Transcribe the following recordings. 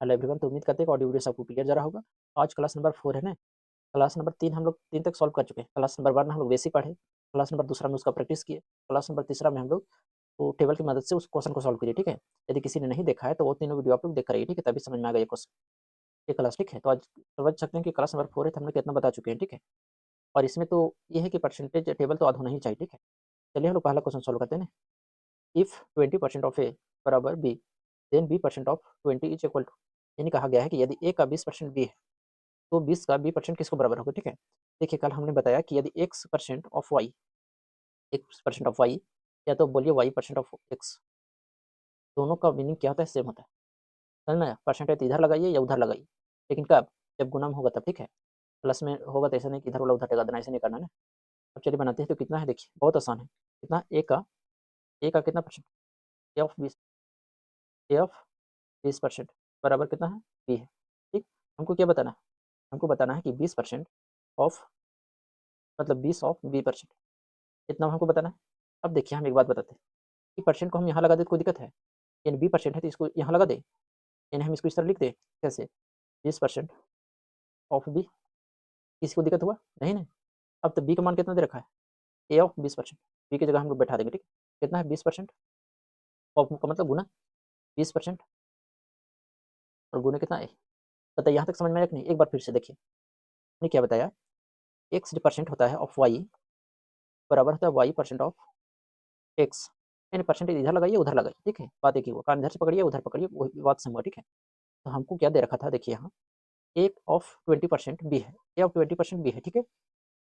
Hello everyone, तो उम्मीद करते हैं कि ऑडियो वीडियो सबको क्लियर जा रहा होगा। आज क्लास नंबर 4 है ना। क्लास नंबर 3 हम लोग 3 तक सॉल्व कर चुके हैं। क्लास नंबर 1 में हम लोग बेसिक पढ़े, क्लास नंबर दूसरा में उसका प्रैक्टिस किए, क्लास नंबर तीसरा में हम लोग वो टेबल की मदद से उस क्वेश्चन को सॉल्व करिए, ठीक है। यदि किसी ने नहीं देखा है तो वो तीनों वीडियो आप लोग देख कर आइए, ठीक है, तभी समझ में आ गया ये क्वेश्चन, ये क्लास, ठीक है। तो आज समझ सकते हैं कि क्लास नंबर 4 है तो हमने कितना बता चुके हैं, ठीक है। और इसमें तो ये है कि परसेंटेज टेबल तो याद होना ही चाहिए, ठीक है। चलिए हम लोग पहला क्वेश्चन सॉल्व करते हैं ना। इफ 20% ऑफ ए बराबर B, then B percent of 20 is equal to, यानी कहा गया है कि यदि ए का 20% बी है तो 20 का b% किसको बराबर होगा, ठीक है। देखिए कल हमने बताया कि यदि x% of y, x% of y, या तो बोलिए y% ऑफ x, दोनों का मीनिंग क्या होता है, सेम होता है। समझ में आया? परसेंटेज इधर लगाइए या उधर लगाइए, लेकिन कब, जब गुना में होगा तब, ठीक है। प्लस में होगा तो ऐसा नहीं कि इधर वाला उधर टेका देना, ऐसे नहीं करना है ना। अब चलिए बनाते हैं। तो कितना है, देखिए बहुत आसान है। कितना ए का कितना percent, A of 20, A of 20% बराबर कितना है, बी है, ठीक। हमको क्या बताना है, हमको बताना है कि 20% ऑफ, मतलब 20 ऑफ b%, इतना हमको बताना है। अब देखिए हम एक बात बताते हैं कि परसेंट को हम यहाँ लगा दें तो कोई दिक्कत है, यानी b% है तो इसको यहाँ लगा दें, यानी हम इसको इस तरह लिख दें, कैसे, 20% ऑफ बी, किसी को दिक्कत हुआ नहीं ना। अब तो बी का मान कितना दे रखा है, ए ऑफ 20%, बी की जगह हम लोग बैठा देंगे, ठीक है। कितना है 20% ऑफ का मतलब गुना 20% और गुना कितना ए। बताइए यहाँ तक समझ में आया कि नहीं, एक बार फिर से देखिए हमने क्या बताया, एक्स जो परसेंट होता है ऑफ वाई बराबर होता है y% ऑफ एक्स, यानी परसेंटेज इधर लगाइए उधर लगाइए, ठीक है, बात एक ही हुआ, कान इधर से पकड़िए उधर पकड़िए, वही बात समझ, ठीक है। तो हमको क्या दे रखा था, देखिए यहाँ एक ऑफ 20% बी है, ए ऑफ 20% बी है, ठीक है।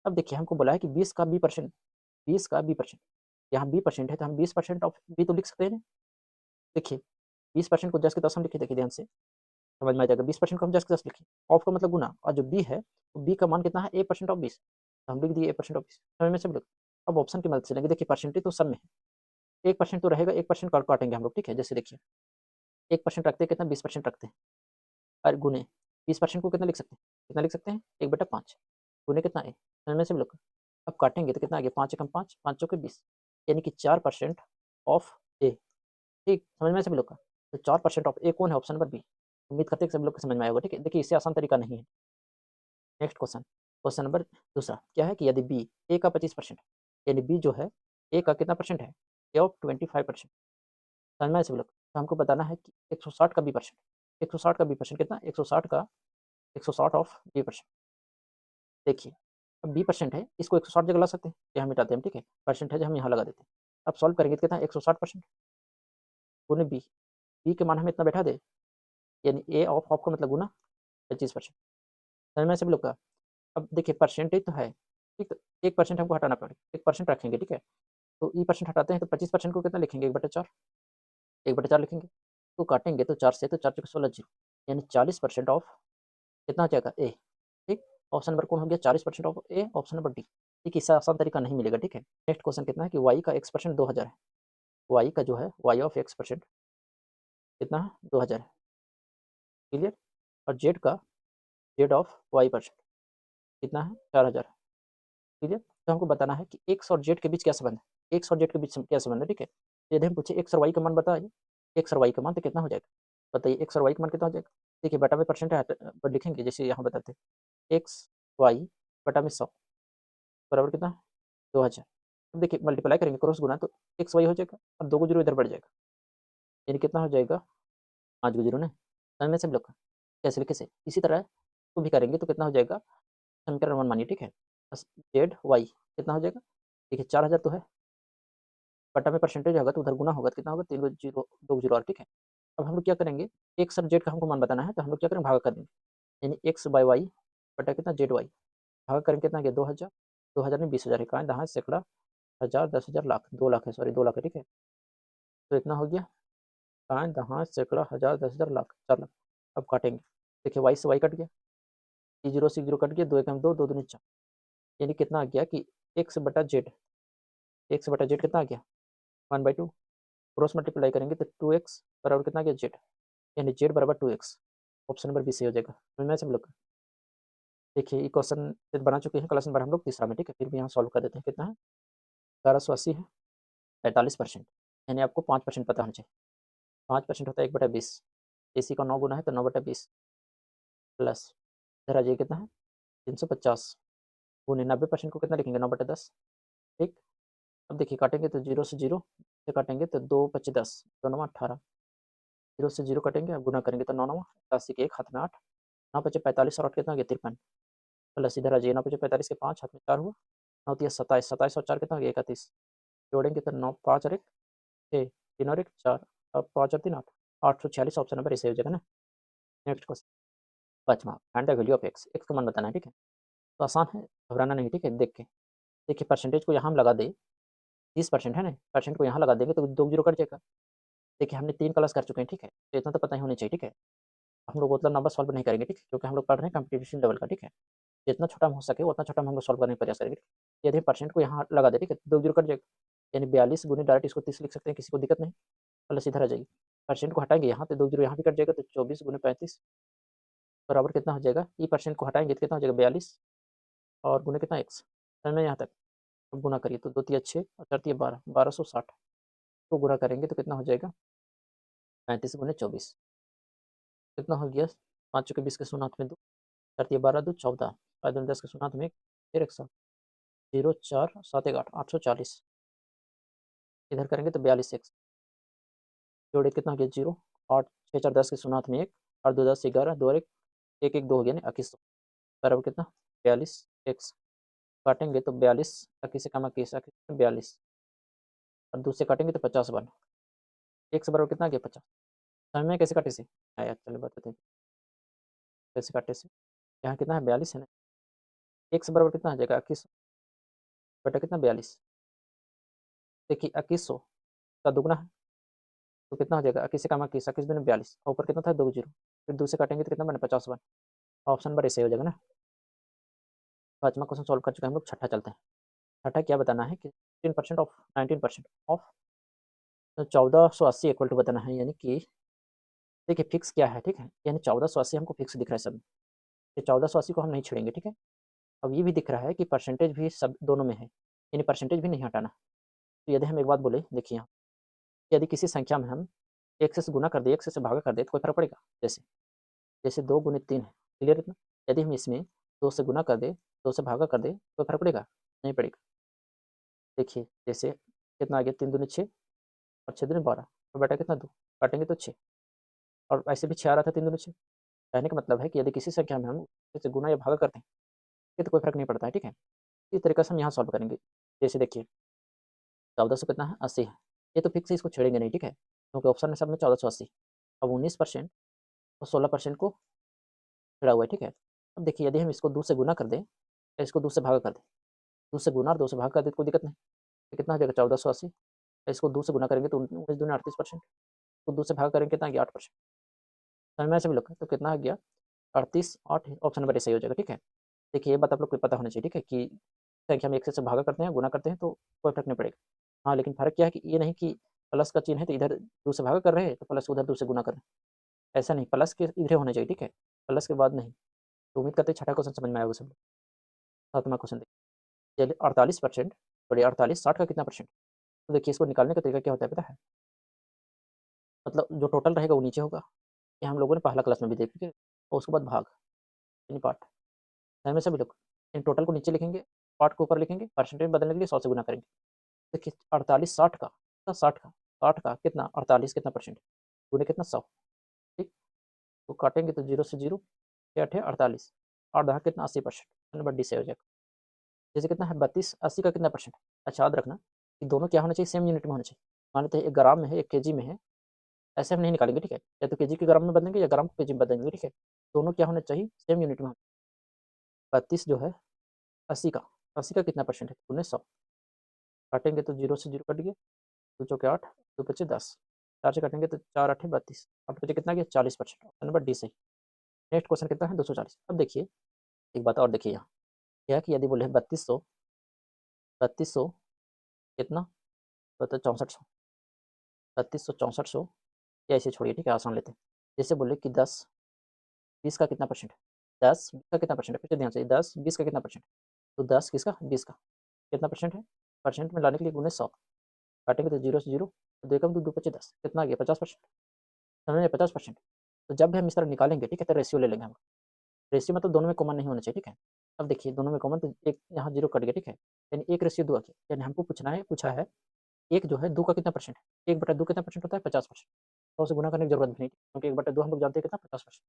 अब देखिए हमको बोला है कि 20 का बी परसेंट, 20 का बी परसेंट, यहाँ बी परसेंट है तो हम 20% ऑफ बी तो लिख सकते हैं ना। देखिए 20% को 10 के 10 हम लिखे, देखिए ध्यान से समझ में आ जाएगा। 20% को हम 10 के 10 लिखे, ऑफ का मतलब गुना, और जो बी है तो बी का मान कितना है, ए% ऑफ 20, तो हम लिख दिए ए% ऑफ 20, समझ में सब लोग। अब ऑप्शन की मदद से लेंगे, देखिए परसेंटेज तो सब में है, 1% तो रहेगा, 1% काटेंगे हम लोग, ठीक है। जैसे देखिए 1% रखते हैं कितना, 20% रखते हैं, और गुने 20% को कितना लिख सकते हैं, कितना लिख सकते हैं, 1/5, गुने कितना है, समझ में सब लोग। अब काटेंगे तो कितना आ गया, 5 एकम 5, 5 चौके 20, यानी कि 4% ऑफ ए, ठीक, समझ में सभी लोग का। तो 4% ऑफ ए कौन है, ऑप्शन नंबर बी। उम्मीद करते हैं कि सभी लोग को समझ में आएगा, ठीक है। देखिए इससे आसान तरीका नहीं है। नेक्स्ट क्वेश्चन, क्वेश्चन नंबर दूसरा क्या है कि यदि बी ए का 25%, यानी बी जो है ए का कितना परसेंट है, ए ऑफ 25%, समझ में आया सभी लोग। तो हमको बताना है कि 160 का बी परसेंट, 160 का बी परसेंट कितना, 160 का 160 ऑफ बी परसेंट। देखिए अब बी परसेंट है, इसको 160 जगह ला सकते हैं, यहाँ मिटाते हैं, ठीक है, परसेंट है जो हम यहाँ लगा देते हैं। अब सॉल्व करेंगे तो कितना, 160% गुने बी, बी के मान हम इतना बैठा दे, यानी ए ऑफ ऑफ का मतलब गुना 25%, समझ में सभी लोग का। अब देखिए परसेंटेज तो है, ठीक, तो 1% हमको हटाना पड़ेगा, 1% रखेंगे, ठीक है। तो ई परसेंट हटाते हैं तो 25% को कितना लिखेंगे, 1/4, 1/4 लिखेंगे। तो काटेंगे तो 4 से, तो 4 चौके 16 जीरो, यानी 40% ऑफ कितना हो जाएगा, ए, ठीक। ऑप्शन नंबर कौन हो गया, 40% of A, option number D, ठीक। इससे आसान तरीका नहीं मिलेगा, ठीक है। नेक्स्ट क्वेश्चन कितना है कि वाई का x% 2000 है, वाई का जो है वाई ऑफ x% कितना है, 2000 है, क्लियर। और जेड का, जेड ऑफ y% कितना है, 4000 है, क्लियर। तो हमको बताना है कि एक्स और जेड के बीच क्या संबंध है, एक्स और जेड के बीच क्या संबंध है, ठीक है। यदि हम पूछे एक्स और वाई का मान बताइए, एक्स और वाई का मान तो कितना हो जाएगा, बताइए एक्स और वाई का मान कितना हो जाएगा। देखिए बटा में परसेंट है पर लिखेंगे, जैसे यहाँ बताते हैं एक्स वाई बटा में 100 बराबर कितना है, 2000। अब देखिए मल्टीप्लाई करेंगे, क्रॉस गुना, तो एक्स वाई हो जाएगा और 2 को जीरो इधर बढ़ जाएगा, यानी कितना हो जाएगा, 5 को जीरो ना, समझ में सब लोग का। कैसे कैसे इसी तरह को भी करेंगे तो कितना हो जाएगा, समीकरण 1 मानिए, ठीक है। बस जेड वाई कितना हो जाएगा, देखिए 4000 तो है, बटा में परसेंटेज होगा तो उधर गुना होगा तो कितना होगा, 3 को जीरो 2 को जीरो, और ठीक है। अब हम लोग क्या करेंगे, एक्स और जेड का हमको मान बताना है, तो हम लोग क्या करेंगे, भागा कर देंगे, यानी एक्स बाई वाई बटा कितना, जेड वाई, भागा करेंगे कितना गया, 2000, 2000 में 20,000 है, दहाँ सैकड़ा हज़ार 10,000 लाख, 2 लाख है, सॉरी 2 लाख है, ठीक है। तो इतना हो गया, कहाँ दहाँ सैकड़ा हज़ार 10,000 लाख, 4 लाख। अब काटेंगे, देखिए वाई से वाई कट गया, ई जीरो से जीरो कट गया, 2 एकम 2, 2 दूनी 4, यानी कितना आ गया कि एक्स बटा जेड, एक्स बटा जेड कितना आ गया, 1/2, क्रॉस मल्टीप्लाई करेंगे तो 2x बराबर कितना आ गया, जेड, यानी जेड बराबर 2x, ऑप्शन नंबर बी सही हो जाएगा। समझ में आया सब लोग का? देखिए ये क्वेश्चन बना चुके हैं क्लास नंबर हम लोग तीसरा में, ठीक है। फिर भी यहाँ सॉल्व कर देते हैं, कितना है, 1180 है, 45%, यानी आपको 5% पता होना चाहिए, 5% होता है 1/20, AC का 9 गुना है तो 9/20 प्लस इधर आ जाइए कितना है 350 गुने 90% को कितना लिखेंगे 9/10। ठीक, अब देखिए काटेंगे तो 0 से 0 से काटेंगे तो 2 5 10 2 9 18 0 से 0 काटेंगे अब गुना करेंगे तो 9 9 88 के 1 हाथ में 8 9 5 45 और 8 कितना हो गया 53 प्लस इधर आ जाइए 9 5 45 के 5 हाथ में 4 हुआ 9 3 27 27 और 4 कितना हो गया 31 जोड़ेंगे तो 9 5 और 1 6 3 और 1 4 अब 5 और 3 8 846 ऑप्शन नंबर इसे हो जाएगा ना। नेक्स्ट क्वेश्चन पाँचवा find the value of x का मान बताना है। ठीक है, तो आसान है, घबराना नहीं। ठीक है, देख के देखिए परसेंटेज को यहाँ हम लगा दे 30% है ना, परसेंट को यहाँ लगा देंगे तो 2 जीरो कट जाएगा। देखिए हमने 3 क्लास कर चुके हैं। ठीक है, तो इतना तो पता ही होना चाहिए। ठीक है, हम लोग उतना नंबर सॉल्व नहीं करेंगे। ठीक है, क्योंकि हम लोग पढ़ रहे हैं कंपटीशन लेवल का। ठीक है, जितना छोटा हो सके उतना छोटा हम लोग सॉल्व करने का प्रयास करेंगे। यदि परसेंट को यहाँ लगा दे, ठीक है, 2 जीरो कट जाएगा, यानी 42 गुने डायरेक्ट इसको 30 लिख सकते हैं, किसी को दिक्कत नहीं। प्लस इधर आ जाइए, परसेंट को हटाएंगे यहाँ तो 2 जीरो यहाँ भी कट जाएगा, तो 24 गुने 35 बराबर कितना हो जाएगा, ई परसेंट को हटाएंगे तो कितना हो जाएगा 42 और गुने कितना एक्स। समझ में यहाँ तक, अब गुना करिए तो 2 तिया 6 और 4 तिया 12 1260 को गुना करेंगे तो कितना हो जाएगा 35 गुने 24 कितना हो गया 5 चौके 20 के शून्य हाथ में 2 4 तिया 12 2 14 5 दूनी 10 के शून्य हाथ में 1 फिर 1 7 0 4 7 1 8 840 इधर करेंगे तो 42 एक्स जोड़े कितना हो गया 0 8 6 4 10 के शून्य हाथ में 1 8 2 10 11 2 और 1 1 1 2 हो गया ना 21 बराबर कितना 42 एक्स काटेंगे तो 42 21 से कम 21 42 और दूसरे काटेंगे तो 50 बन एक्स बराबर कितना आ गया 50। समझ में कैसे काटे से आया, चलिए बताते हैं कैसे काटे से। यहाँ कितना है 42 है ना, एक्स बराबर कितना आ जाएगा 21 बटा कितना 42। देखिए 2100 का दुगना है तो कितना हो जाएगा 21 से कम 21 21 बने 42 और ऊपर कितना था 2 जीरो फिर दूसरे काटेंगे तो कितना बने 50 बन। ऑप्शन नंबर ऐसे हो जाएगा ना। पाँचवा क्वेश्चन सॉल्व कर चुके हैं हम लोग, छठा चलते हैं। छठा क्या बताना है कि 15% ऑफ 19% ऑफ 1480 इक्वल टू बताना है, यानी कि देखिए फिक्स क्या है। ठीक है, यानी 1480 हमको फिक्स दिख रहा है सब, ये 1480 को हम नहीं छेड़ेंगे। ठीक है, अब ये भी दिख रहा है कि परसेंटेज भी सब दोनों में है, यानी परसेंटेज भी नहीं हटाना। तो यदि हम एक बात बोले, देखिए यहाँ यदि किसी संख्या में हम एक से गुना कर दे, एक से भागा कर दे तो कोई फर्क पड़ेगा। जैसे जैसे 2 गुने 3 है, क्लियर इतना। यदि हम इसमें 2 से गुना कर दे, 2 से भागा कर दे तो फर्क पड़ेगा, नहीं पड़ेगा। देखिए जैसे कितना आ गया 3 दूनी 6 और 6 दूनी 12 और बेटा कितना 2 काटेंगे तो 6 और ऐसे भी 6 आ रहा था 3 दूनी 6। कहने का मतलब है कि यदि किसी संख्या में हम इससे गुना या भागा करते हैं ये तो कोई फर्क नहीं पड़ता है। ठीक है, इस तरीके से हम यहाँ सॉल्व करेंगे। जैसे देखिए 1400 कितना है 80 है, ये तो फिक्स है, इसको छेड़ेंगे नहीं। ठीक है, क्योंकि ऑप्शन में सब में 1480। अब 19% और 16% को छिड़ा हुआ है। ठीक है, अब देखिए यदि हम इसको 2 से गुना कर दें या इसको 2 से भागा कर दें, 2 से गुना और 2 से भाग कर दें तो कोई दिक्कत नहीं। तो कितना हो जाएगा 1480, इसको 2 से गुना करेंगे तो 19 दूनी 38%, तो 2 से भाग करेंगे कितना गया 8%। समझ में ऐसे भी लोग तो कितना आ गया 38 8 ऑप्शन नंबर सही हो जाएगा। ठीक है, देखिए ये बात आप लोग को पता होना चाहिए। ठीक है, कि संख्या में एक से भागा करते हैं गुना करते हैं तो कोई फर्क नहीं पड़ेगा। हाँ, लेकिन फ़र्क क्या है कि ये नहीं कि प्लस का चिन्ह है तो इधर 2 से भागा कर रहे हैं तो प्लस उधर 2 से गुना कर रहे हैं, ऐसा नहीं, प्लस के इधर होना चाहिए। ठीक है, प्लस के बाद नहीं। तो उम्मीद करते हैं छठा क्वेश्चन समझ में आया होगा सब लोग। सातवां क्वेश्चन देखिए, चलिए 48% सॉरी 48 60 का कितना परसेंट। तो देखिए इसको निकालने का तरीका क्या होता है पता है, मतलब जो टोटल रहेगा वो नीचे होगा, ये हम लोगों ने पहला क्लास में भी देख लिया, और उसके बाद भाग यानी पार्ट। समझ में सभी लोग, इन टोटल को नीचे लिखेंगे, पार्ट को ऊपर लिखेंगे, परसेंटेज बदलने के लिए 100 से गुना करेंगे। देखिए 48 60 का 60 का कितना 48 कितना परसेंट गुने कितना 100। ठीक, तो काटेंगे तो 0 से 0 क्या है 48 और दहा कितना 80%, नंबर डी से हो जाएगा। जैसे कितना है 32 80 का कितना परसेंट। अच्छा याद रखना कि दोनों क्या होना चाहिए सेम यूनिट में होना चाहिए। मान लेते हैं एक ग्राम में है एक केजी में है, ऐसे हम नहीं निकालेंगे। ठीक है, या तो केजी के ग्राम में बदलेंगे या ग्राम को केजी में बदलेंगे। ठीक है, दोनों क्या होना चाहिए सेम यूनिट में। 32 जो है 80 का 80 का कितना परसेंट है 1900 काटेंगे तो 0 से 0 कट गया, 2 चौके 8 2 पचे 10 4 से काटेंगे तो 4 8 32 8 बचे कितना गया 40%, ऑप्शन नंबर डी सही। नेक्स्ट क्वेश्चन कितना है 240। अब देखिए एक बात और देखिए यहाँ क्या है कि यदि बोले 3200 कितना तो 6400 3200 6400 या ऐसे छोड़िए। ठीक है, आसान लेते हैं। जैसे बोले कि 10 20 का कितना परसेंट है, 10 20 का कितना परसेंट है, फिर से ध्यान से 10 20 का कितना परसेंट है, तो 10 किसका 20 का कितना परसेंट है, परसेंट में लाने के लिए गुने 100 काटेंगे तो 0 से 0 2 एकम 2 2 25 10 कितना आ गया 50%। समझ में 50%। तो जब भी हम इस तरह निकालेंगे, ठीक है, तो रेशियो ले लेंगे हम। रेशियो मतलब दोनों में कॉमन नहीं होना चाहिए, ठीक है। अब देखिए दोनों में कॉमन, तो एक यहाँ 0 कट गया, ठीक है, यानी 1:2 आ गया। यानी हमको पूछा है 1 जो है 2 का कितना परसेंट है, 1/2 कितना परसेंट होता है, 50%। 100 से गुना करने की जरूरत भी नहीं, क्योंकि 1/2 हम लोग जानते हैं कितना, 50%।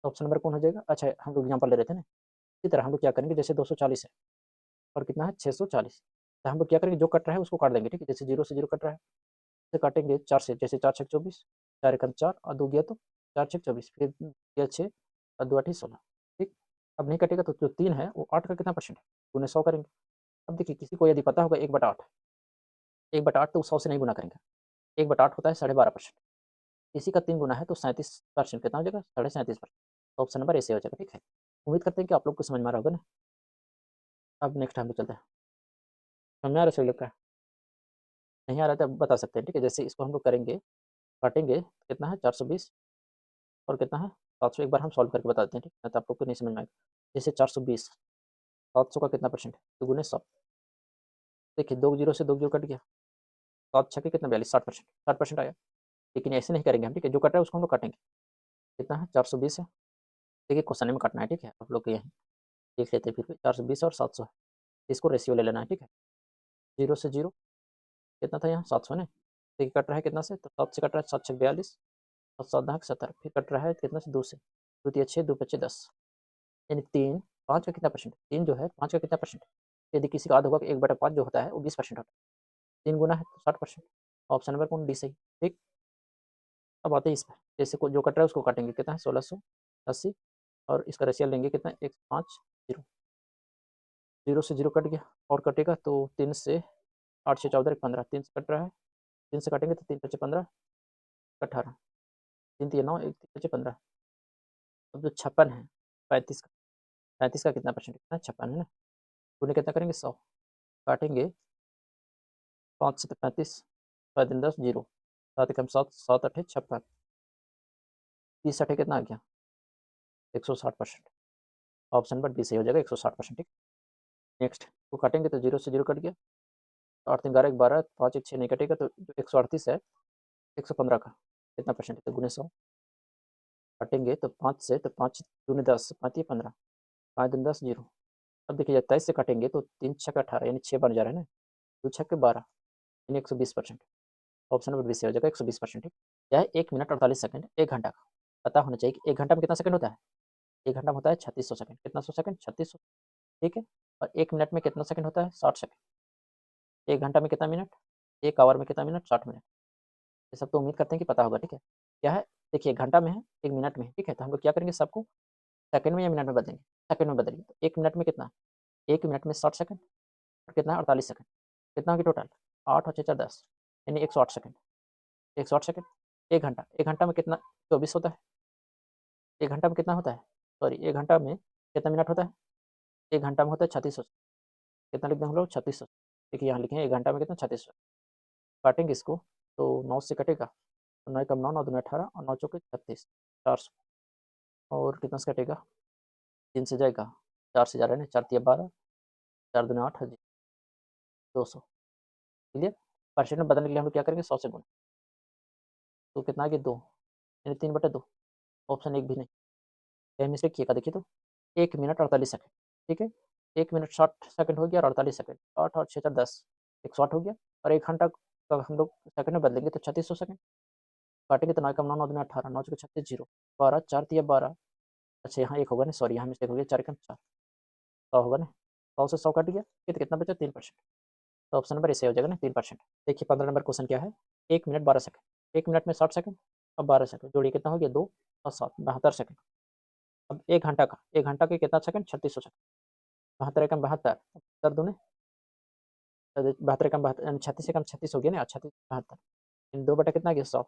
तो ऑप्शन नंबर कौन हो जाएगा? अच्छा, हम लोग एग्जाम्पल ले रहे थे ना, इसी तरह हम लोग क्या करेंगे, जैसे 240 है और कितना है 640, तो हम लोग क्या करेंगे, जो कट रहा है उसको काट देंगे, ठीक है। जैसे 0 से 0 कट रहा है, से काटेंगे 4 से, जैसे 4 छक 24, 4 एकम 4 और 2 गया तो 4 छक 24, फिर गया 6 और 2 8 16, ठीक। अब नहीं कटेगा तो जो 3 है वो 8 का कितना परसेंट है, गुने 100 करेंगे। अब देखिए किसी को यदि पता होगा 1/8, 1/8 तो 100 से नहीं गुना करेंगे, 1/8 होता है 12.5%। इसी का 3 गुना है तो 37% कितना हो जाएगा, 37.5%। तो ऑप्शन नंबर ऐसे हो जाएगा, ठीक है। उम्मीद करते हैं कि आप लोग को समझ में आ रहा होगा ना। अब नेक्स्ट हम लोग चलते हैं, समझ में आ रहा है सभी लोग का? नहीं आ रहा है तो अब बता सकते हैं, ठीक है। जैसे इसको हम लोग करेंगे, काटेंगे, कितना है 420 और कितना है 700। एक बार हम सॉल्व करके बता देते हैं, ठीक है, तो आप लोग को नहीं समझ में आएगा। जैसे 420, 700 का कितना परसेंट है, तो गुने 100। देखिए 2 जीरो से 2 जीरो कट गया, 7 छक्के कितना 42, 60%, 60% आया। लेकिन ऐसे नहीं करेंगे हम, ठीक है, जो कट रहा है उसको हम लोग काटेंगे। कितना है 420 है, देखिए क्वेश्चन में काटना है, ठीक है। आप लोग को यहीं देख लेते हैं, फिर 420 और 700 है, इसको रेशियो ले लेना है, ठीक है। 0 से 0 कितना था यहाँ 700 ने, देखिए कट रहा है कितना से, तो 7 से कट रहा है, 7 छक 42 और 7 दहाक 70, फिर कट रहा है कितना से 2 से, 2 तिया 6, 2 पच्चे 10, यानी 3, 5 का कितना परसेंट, 3 जो है 5 का कितना परसेंट है। यदि किसी का याद होगा कि 1/5 जो होता है वो 20% होता है, 3 गुना है तो 60%। ऑप्शन नंबर कौन, डी सही, ठीक। अब आते हैं इस पर, जैसे को जो कट रहा है उसको काटेंगे, कितना है 1680 और इसका रेशियो लेंगे कितना 1:5, 0, 0 से 0 कट गया और कटेगा तो 3 से 8 से 14 15, 3 से कट रहा है, 3 से काटेंगे तो 3 पच्चे 15, 18, 3 तिया 9, 1 3 पच्चे 15। अब जो 56 है 35 का, 35 का कितना परसेंट, कितना 56 है ना, उन्हें कितना करेंगे 100, काटेंगे 5 से 35, 5 दिन 10 जीरो, 7 एकम 7, 7 अठे 56, 30 अठे कितना आ गया 160%। ऑप्शन नंबर बी सही हो जाएगा 160%, ठीक। नेक्स्ट तो काटेंगे तो 0 से 0 कट गया, 8 3 11 12, 5 1 6 नहीं कटेगा तो 138 है, 115 का कितना परसेंट है, तो गुने 100, काटेंगे तो 5 से, तो 5 दूनी 10, 5 15, 5 दिन 10 जीरो। अब देखिए 27 से काटेंगे तो 3 छक 18, यानी 6 बन जा रहा है ना, 2 छक 12, यानी 120%। ऑप्शन नंबर बी से हो जाएगा 120%, ठीक। क्या है 1 मिनट 48 सेकंड 1 घंटा का, पता होना चाहिए कि 1 घंटा में कितना सेकंड होता है। 1 घंटा में होता है 3600 सेकंड, कितना 100 सेकंड 3600, ठीक है। और 1 मिनट में कितना सेकंड होता है 60 सेकंड। 1 घंटा में कितना मिनट, 1 आवर में कितना मिनट 60 मिनट। ये सब तो उम्मीद करते हैं कि पता होगा, ठीक है। क्या है देखिए 1 घंटा में है, 1 मिनट में है, ठीक है, तो हम लोग क्या करेंगे सबको सेकंड में या मिनट में बदलेंगे, सेकंड में बदलिए। तो 1 मिनट में कितना, 1 मिनट में 60 सेकंड और कितना है 48 सेकंड, कितना होगी टोटल 8 और 6 4 10, यानी 108 सेकंड, 108 सेकंड। 1 घंटा, 1 घंटा में कितना 24 होता है, 1 घंटा में कितना होता है, सॉरी 1 घंटा में कितना मिनट होता है, 1 घंटा में होता है 3600, कितना लिख दें हम लोग 3600। देखिए यहाँ लिखे हैं 1 घंटा में कितना 3600, काटेंगे इसको तो 9 से कटेगा, तो 9 कम 9, 9 दूनी 18 और 9 चौके 36, 400 और कितना से कटेगा 3 से जाएगा, 4 से जा रहा है ना, 4 तिया 12, 4 दूनी 8 है जी 200, क्लियर। परसेंट में बदलने के लिए हम लोग क्या करेंगे 100 से गुना, तो कितना आ गया 2, यानी 3/2, ऑप्शन 1 भी नहीं। कहीं मिस्टेक किएगा देखिए तो 1 मिनट 48 सेकंड, ठीक है। 1 मिनट 60 सेकंड हो गया और 48 सेकंड, 8 और 6 4 10, 160 हो गया। और 1 घंटा का हम लोग सेकंड में बदलेंगे तो 3600 सेकंड, काटेंगे तो 9 कम 9, 9 दूनी 18, 9 चौके 36 जीरो, 12 4 तिया 12। अच्छा यहाँ एक होगा ना, सॉरी यहाँ मिस्टेक हो गया, 4 कम 4, 100 होगा ना, 100 से 100 कट गया, तो कितना बचा 3%। तो ऑप्शन नंबर इससे हो जाएगा ना 3%। देखिए 15 नंबर क्वेश्चन क्या है, 1 मिनट 12 सेकंड, 1 मिनट में 60 सेकंड और 12 सेकंड जोड़िए कितना हो गया 2 और 7 72 सेकंड। अब 1 घंटा का, 1 घंटा के कितना सेकंड 3600 सेकंड, 72 एकम 72, 72 दूने 72 एकम 72, यानी 36 एकम 36 हो गया ना, 36 72, इन 2 बटा कितना आ गया 100,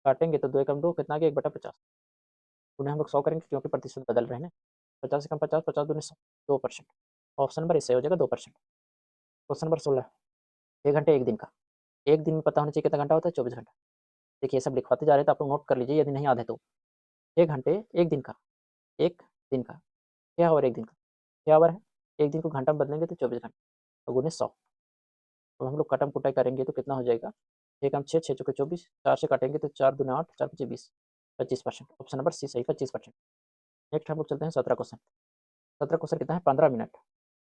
काटेंगे तो 2 एकम 2 कितना आ गया 1/50, उन्हें हम लोग 100 करेंगे क्योंकि प्रतिशत बदल रहे हैं ना, 50 एकम 50, 50 दूनी 100, 2%। ऑप्शन नंबर इससे हो जाएगा 2%। क्वेश्चन नंबर 16, 1 घंटे 1 दिन का, 1 दिन में पता होना चाहिए कितना घंटा होता है 24 घंटा। देखिए ये सब लिखवाते जा रहे हैं तो आप लोग नोट कर लीजिए यदि नहीं याद है तो। 1 घंटे 1 दिन का, 1 दिन का, क्या आवर 1 दिन का, क्या आवर है, 1 दिन को घंटा में बदलेंगे तो 24 घंटे और गुने 100। अब हम लोग कटम कुटाई करेंगे तो कितना हो जाएगा, 1 हम 6 6 चौके 24, 4 से काटेंगे तो 4 दूनी 8, 4 पचे 20, 25%। ऑप्शन नंबर सी सही 25%। नेक्स्ट हम लोग चलते हैं 17 क्वेश्चन। 17 क्वेश्चन कितना है 15 मिनट,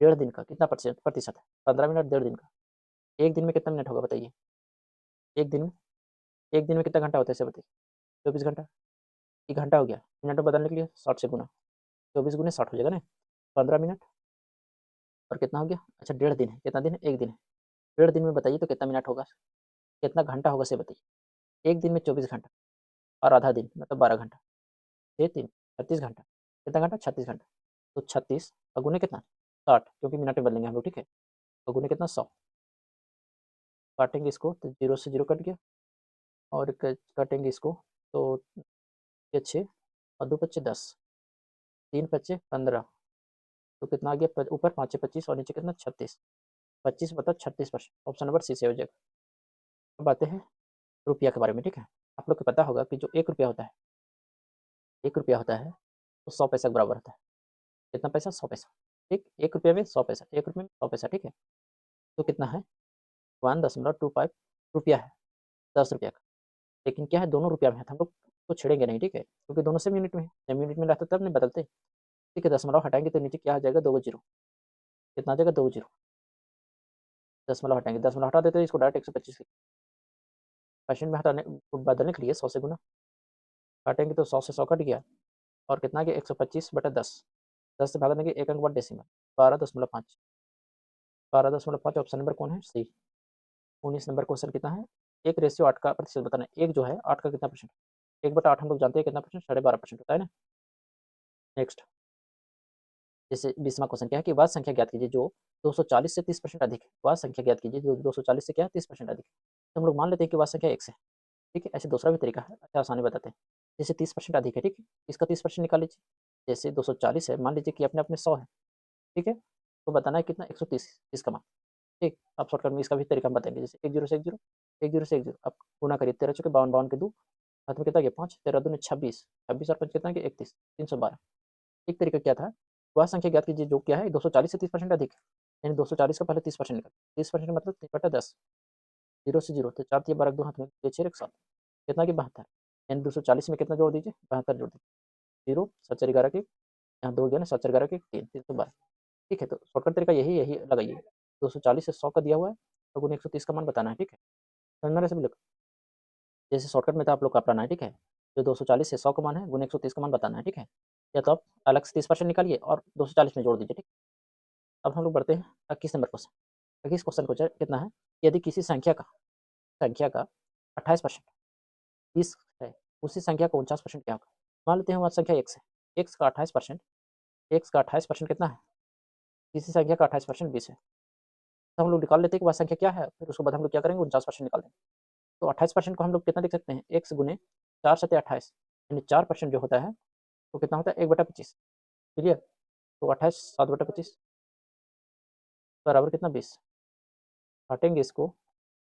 डेढ़ दिन का कितना प्रतिशत है? 15 मिनट डेढ़ दिन का, एक दिन में कितना मिनट होगा बताइए? एक दिन में, एक दिन में कितना घंटा होता है इसे बताइए? 24 घंटा। एक घंटा हो गया, मिनट में बदलने के लिए 60 से गुना, 24 गुने 60 हो जाएगा ना, 15 मिनट और कितना हो गया? अच्छा डेढ़ दिन है, कितना दिन है? एक दिन है। डेढ़ दिन में बताइए तो कितना मिनट होगा, कितना घंटा होगा से बताइए? एक दिन में 24 घंटा और आधा दिन मतलब 12 घंटा, 6 3 36 घंटा, कितना घंटा? 36 घंटा। तो 36 और गुने कितना? 60, क्योंकि मिनट में बदलेंगे हम लोग, ठीक है। तो गुने कितना? 100। काटेंगे इसको तो 0 से 0 कट गया, और काटेंगे इसको तो ये 6 और 2 पच्चे 10, 3 पच्चे 15, तो कितना आ गया? ऊपर 5 25 और नीचे कितना? 36। 25 बता 36%। ऑप्शन नंबर सी से हो जाएगा। अब आते हैं रुपया के बारे में, ठीक है। आप लोग को पता होगा कि जो 1 रुपया होता है, 1 रुपया होता है तो 100 पैसा के बराबर होता है। कितना पैसा? 100 पैसा, ठीक। 1 रुपये में 100 पैसा, 1 रुपये में 100 पैसा, ठीक है। तो कितना है? 1.25 रुपया है, 10 रुपया का। लेकिन क्या है, दोनों रुपया में है तो हम लोग तो छेड़ेंगे नहीं, ठीक है, क्योंकि दोनों से मिनट में है। जब मिनट में रहता तब नहीं बदलते, ठीक है। दशमलव हटाएंगे तो नीचे क्या आ जाएगा? 2 जीरो। कितना आ जाएगा? 2 जीरो। दशमलव हटाएंगे, दशमलव हटा देते हैं, इसको डायरेक्ट 125 परसेंट में हटाने बदलने के लिए 100 से गुना काटेंगे तो 100 से 100 कट गया, और कितना आ गया? 125/10। 10 से भागा देंगे, एक अंक बाद डेसिमल, 12.5। 12.5 ऑप्शन नंबर कौन है? सी। 19 नंबर क्वेश्चन कितना है? 1:8 का प्रतिशत बताना है। एक जो है 8 का कितना परसेंट? 1/8 हम लोग जानते हैं कितना परसेंट? 12.5% होता है ना। नेक्स्ट, जैसे 20वां क्वेश्चन क्या है कि वह संख्या ज्ञात कीजिए जो 240 से 30% अधिक है। वह संख्या ज्ञात कीजिए जो 240 से क्या है? 30% अधिक है। तो हम लोग मान लेते हैं कि वह संख्या x है, ठीक है। ऐसे दूसरा भी तरीका है, अच्छा आसानी बताते हैं। जैसे 30% अधिक है, ठीक है, इसका 30% निकाल लीजिए। जैसे 240 है, मान लीजिए कि अपने अपने 100 है, ठीक है। तो बताना है कितना? 130, इसका मान, ठीक। आप शॉर्टकट में इसका भी तरीका हम बताएंगे। जैसे 1 0 से 1 0, 1 0 से 1 0, आप गुना करिए। 13 चौके 52, 52 के 2, हाथ में कितना गया? 5, 13 दूनी 26, 26 और 5 कितना गया? 31, 312। एक तरीका क्या था? वह संख्या ज्ञात कीजिए जो क्या है 240 से 30% अधिक है, यानी 240 का पहले 30% निकाल, 30% मतलब 3/10, 0 से 0 तो 4 12 2 हाथ में 6 1 7, कितना कि 72, यानी 240 में कितना जोड़ दीजिए? 72 जोड़ दीजिए। 0 7 4 11 के, यहाँ 2 गया ना, 7 4 11 के 3, 312, ठीक है। तो शॉर्टकट तरीका यही यही लगाइए। 240 से 100 का दिया हुआ है, तो गुने 130 का मान बताना है, ठीक है। समझ में? ऐसे भी लिखो, जैसे शॉर्टकट में था आप लोग का अपनाना है, ठीक है। जो 240 से 100 का मान है गुने 130 का मान बताना है, ठीक है। या तो आप अलग से 30% निकालिए और 240 में जोड़ दीजिए, ठीक। अब हम लोग बढ़ते हैं 21 नंबर क्वेश्चन। 21 क्वेश्चन को कितना है? यदि किसी संख्या का 28% 20 है, उसी संख्या का 49% क्या होगा? मान लेते हैं वह संख्या x है, x का 28%, x का 28% कितना है? किसी संख्या का 28% 20 है, तो हम लोग निकाल लेते हैं कि वह संख्या क्या है, फिर उसके बाद हम लोग क्या करेंगे? 49% निकाल देंगे। तो 28% को हम लोग कितना लिख सकते हैं? x गुने 4 सत्ते 28, यानी 4% जो होता है वो कितना होता है? 1/25, क्लियर। तो 28 7/25 बराबर कितना? 20। काटेंगे इसको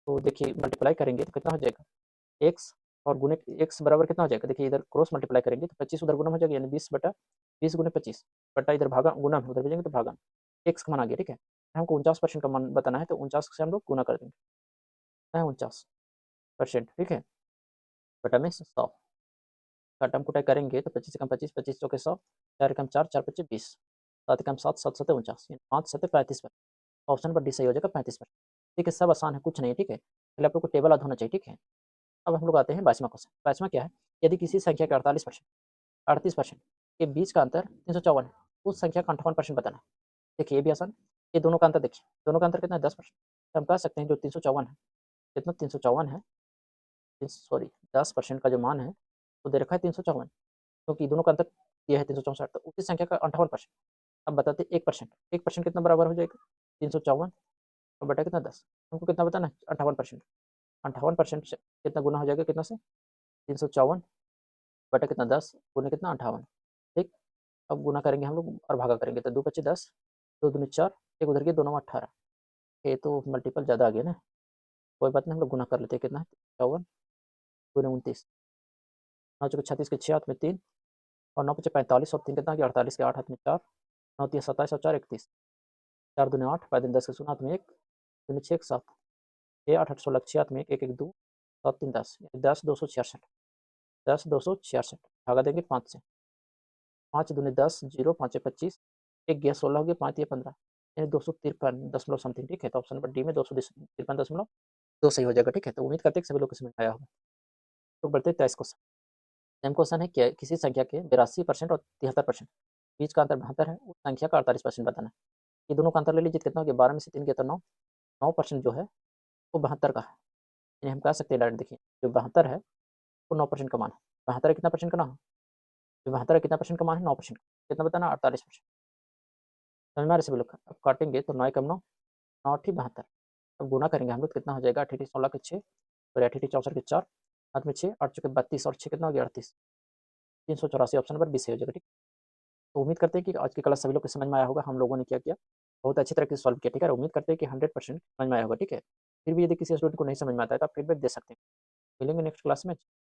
तो देखिए मल्टीप्लाई करेंगे तो कितना हो जाएगा? एक्स और गुने एक्स बराबर कितना हो जाएगा? देखिए इधर क्रॉस मल्टीप्लाई करेंगे तो 25 उधर गुना हो जाएगा, यानी 20/20 गुने 25 बटा इधर भागा गुना में, उधर भेजेंगे तो भागा। एक्स का मान आ गया, ठीक है। हमको 49% का मान बताना है, तो 49 से हम लोग गुना कर देंगे, 49%, ठीक है, बटा में 100। काटम कुटाई करेंगे तो 25 कम 25, 25 चौके 100, 4 कम 4, 4 25 20, 7 कम 7, 7 7 49, 5 7 35 पर। ऑप्शन पर डी सही हो जाएगा 35%, ठीक है। सब आसान है, कुछ नहीं है, ठीक है। पहले आप लोग को टेबल याद होना चाहिए, ठीक है। अब हम लोग आते हैं 22वां क्वेश्चन। 22वां क्या है? यदि किसी संख्या के 38% के बीच का अंतर 354 है, उस संख्या का 58% बताना है। देखिए ये भी आसान, ये दोनों का अंतर देखिए, दोनों का अंतर कितना है? 10%। तो हम कह सकते हैं जो 354 है, कितना 354 है, सॉरी 10% का जो मान है वो दे रखा है 354, क्योंकि दोनों का अंतर दिया है 364, तो उसी संख्या का 58%। अब बताते 1%, 1% कितना बराबर हो जाएगा? 354 और बटा कितना? 10। हमको कितना बताना है? 58%। 58% कितना गुना हो जाएगा कितना से? 354 बटा कितना? 10 गुना कितना? 58, ठीक। अब गुना करेंगे हम लोग और भागा करेंगे तो 2 पच्चे 10, 2 दूनी 4, एक उधर के 2 9 18, ये तो मल्टीपल ज़्यादा आ गया ना, कोई बात नहीं, हम लोग गुना कर लेते हैं। कितना है? 54 गुना 29, 9 चौके 36 के 6 हाथ में 3, और 9 पच्चे 45 और 3 कितना गया? 48 के 8 हाथ में 4, 9 3 27 और 4 31, 4 दूनी 8, 5 दिन 10 के 0 हाथ में 1, दूनी 6 7, 6 8 8 16 6 हाथ में 1 1 1 2, 7 3 10, 10 266, 10,266 भागा देंगे 5 से, 5 दूनी 10, 0 5 या 25, 1 गया 16 हो गया, 5 या 15, यानी 253 दशमलव समथिंग, ठीक है। तो ऑप्शन नंबर डी में 253.2 सही हो जाएगा, ठीक है। तो उम्मीद करते हैं कि सभी लोग को समझ में आया होगा। तो बढ़ते हैं 23 क्वेश्चन। सेम क्वेश्चन है कि किसी संख्या के 82% और 73% बीच का अंतर 72 है, उस संख्या का 48% बताना है। ये दोनों का अंतर ले लीजिए, कितना हो गया, 12 में से 3 गया तो 9, 9% जो है वो 72 का है। यानी हम कह सकते हैं डायरेक्ट, देखिए जो 72 है वो 9% का मान है। 72 कितना परसेंट का ना हो, जो 72 कितना परसेंट का मान है, 9%। कितना बताना, 48%। समझ में आ रहा है सभी लोग का? अब काटेंगे तो 9 कम 9, 9 अट्ठी 72। अब गुना करेंगे हम लोग, कितना हो जाएगा, 8 16 के 6 और 8 64 के 4, हाथ में 6, 8 चौके 32 और 6 कितना हो गया, 38, 384, ऑप्शन नंबर 20 सही हो जाएगा, ठीक। तो उम्मीद करते हैं कि आज की क्लास सभी लोग को समझ में आया होगा, हम लोगों ने क्या किया, बहुत अच्छी तरीके से सॉल्व किया, ठीक है। उम्मीद करते हैं कि 100% समझ में आया होगा, ठीक है। फिर भी यदि किसी स्टूडेंट को नहीं समझ में आता है तो आप फीडबैक दे सकते हैं। मिलेंगे नेक्स्ट क्लास में।